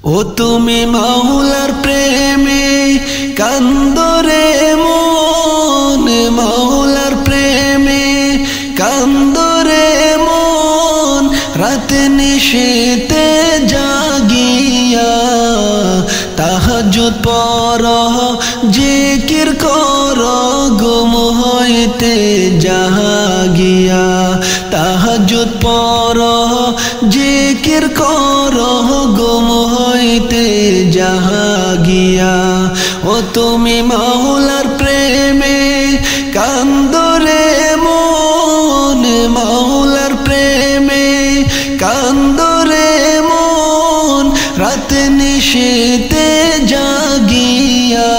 ও তুমি মাওলার প্রেমে কান্দরে মন, মাওলার প্রেমে কান্দরে মন, রাত নিশীতে জাগিয়া তাহাজ্জুদ পড়হ জিকির কর গুম হইতে জাগিয়া, তাহাজ্জুদ পড়হ জিকির কর গুম হইতে জাগিয়া। ও তুমি মাওলার প্রেমে কান্দরে মন, মাওলার প্রেমে কান্দরে মন, রাত নিশীতে জাগিয়া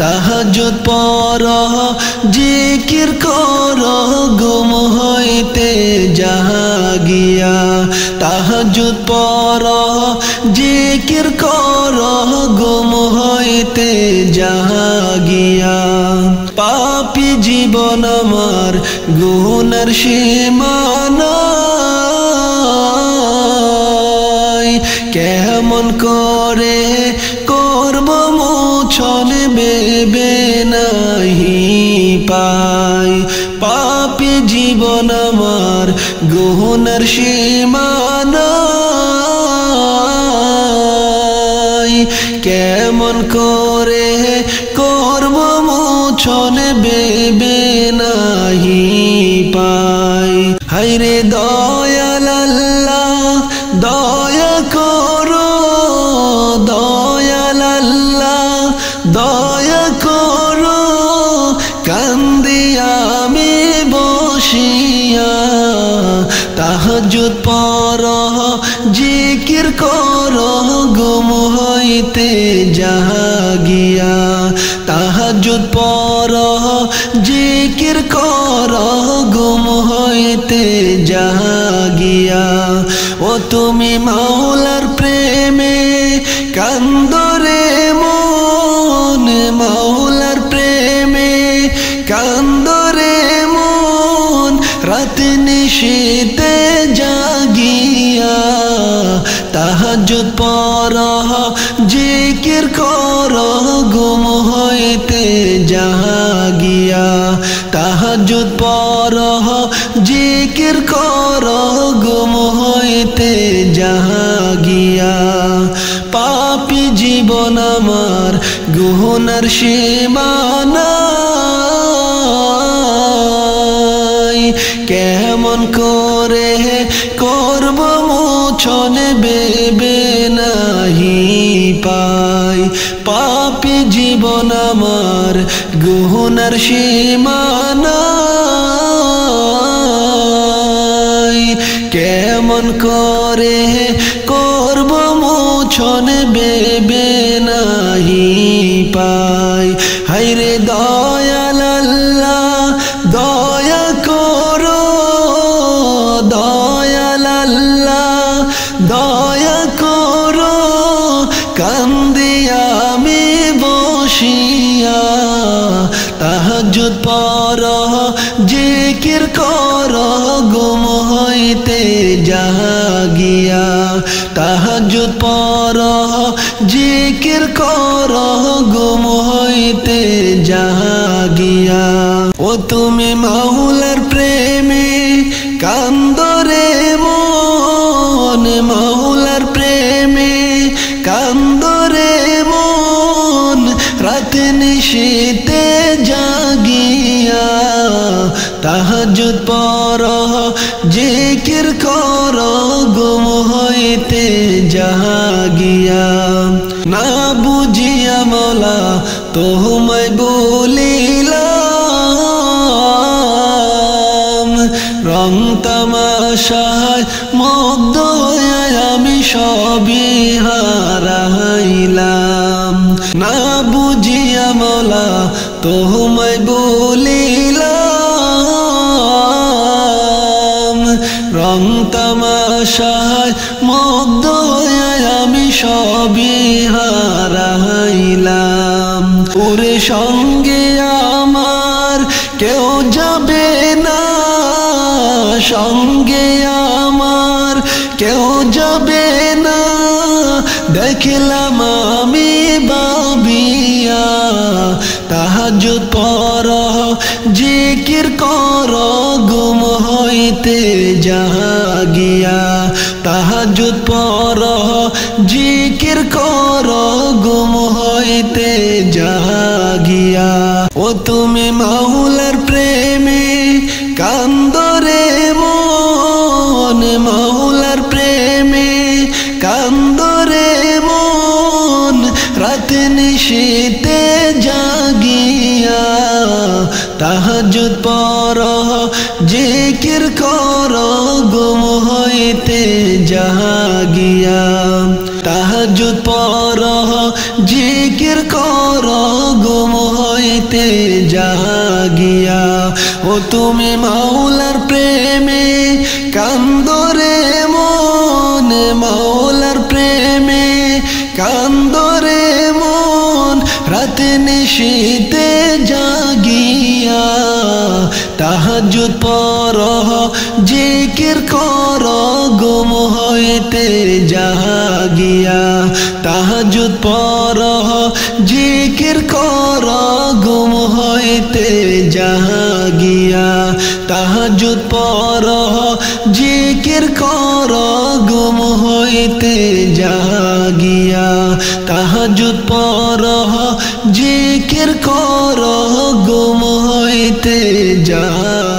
তাহাজ্জুদ পড়হ জিকির কর গুম হইতে জাগিয়া, তাহাজ্জুদ পড়হ জিকির কর গুম হইতে জাগিয়া। পাপী জীবন আমার গুনার সীমা নাই, কেমন করে করব মোচন ভেবে নাহি পাই। পাপী জীবন আমার গুনার সীমা নাই, কেমন করে করব মোচন ভেবে নাহি পাই। হায়রে দয়াল আল্লাহ দয়া করো, দয়াল আল্লাহ দয়া করো, কান্দি আমি বসিয়া তাহাজ্জুদ পড়হ জিকির কর গুম হইতে জাগিয়া, তাহাজ্জুদ পড়হ জিকির কর গুম হইতে জাগিয়া। ও তুমি মাওলার প্রেমে কান্দরে মন, মাওলার প্রেমে কান্দরে মন, রাত নিশীতে জাগিয়া তাহাজ্জুদ পড়হ জিকির কর গুম হইতে জাগিয়া, তাহাজ্জুদ পড়হ জিকির কর গুম হইতে জাগিয়া। পাপী জীবন আমার গুনার সীমা নাই, কেমন করে করব মোচন ভেবে নাহি পাই। পাপী জীবন আমার গুনার সীমা নাই, কেমন করে করব মোচন ভেবে নাহি পাই। হায়রে দয়াল আল্লাহ দয়া করো, দয়াল আল্লাহ দয়া করো, কান্দি আমি বসিয়া তাহাজ্জুদ পড়হ জিকির কর গুম হইতে জাগিয়া, তাহাজ্জুদ পড়হ জিকির কর গুম হইতে জাগিয়া। ও তুমি মাওলার প্রেমে কান্দরে মন, মাওলার প্রেমে কান্দরে মন, রাত নিশীতে জাগিয়া তাহাজ্জুদ পড়হ জিকির কর গুম হইতে জাগিয়া। না বুঝিয়া মওলা তোমায় বলিলাম, রং তামাশায় মুগ্ধ হয়ে আমি সবই হারাইলাম। না বুঝিয়া মওলা তোমায় বলিলাম, রং তামাশায় মুগ্ধ হয়ে আমি সবই হারাইলাম। ওরে সঙ্গে আমার কেউ যাবে না, সঙ্গে আমার কেউ যাবে না, দেখলাম আমি ভাবিয়া তাহাজ্জুদ পড়ো জিকির করো ঘুম হইতে জাগিয়া তাহাজ্জুদ পড়ো জিকির করো ঘুম হইতে জাগিয়া ও তুমি মাওলার প্রেমে কান্দরে মন মাওলার প্রেমে কান্দরে মন রাত নিশীতে জাগিয়া তাহাজ্জুদ পড়ো জিকির করো ঘুম হইতে জাগিয়া তাহাজ্জুদ পড়ো জিকির করো ঘুম হইতে জাগিয়া ও তুমি মাওলার প্রেমে কান্দরে মন মাওলার প্রেমে কান্দরে মন রাত নিশীতে জাগিয়া তাহাজ্জুদ পড়ো জিকির করো ঘুম হইতে জাগিয়া তাহাজ্জুদ পড়ো জিকির করো ঘুম হইতে জাগিয়া তাহাজ্জুদ পড়ো জিকির করো ঘুম হইতে জাগিয়া তাহাজ্জুদ পড়ো জিকির করো ঘুম হইতে জাগিয়া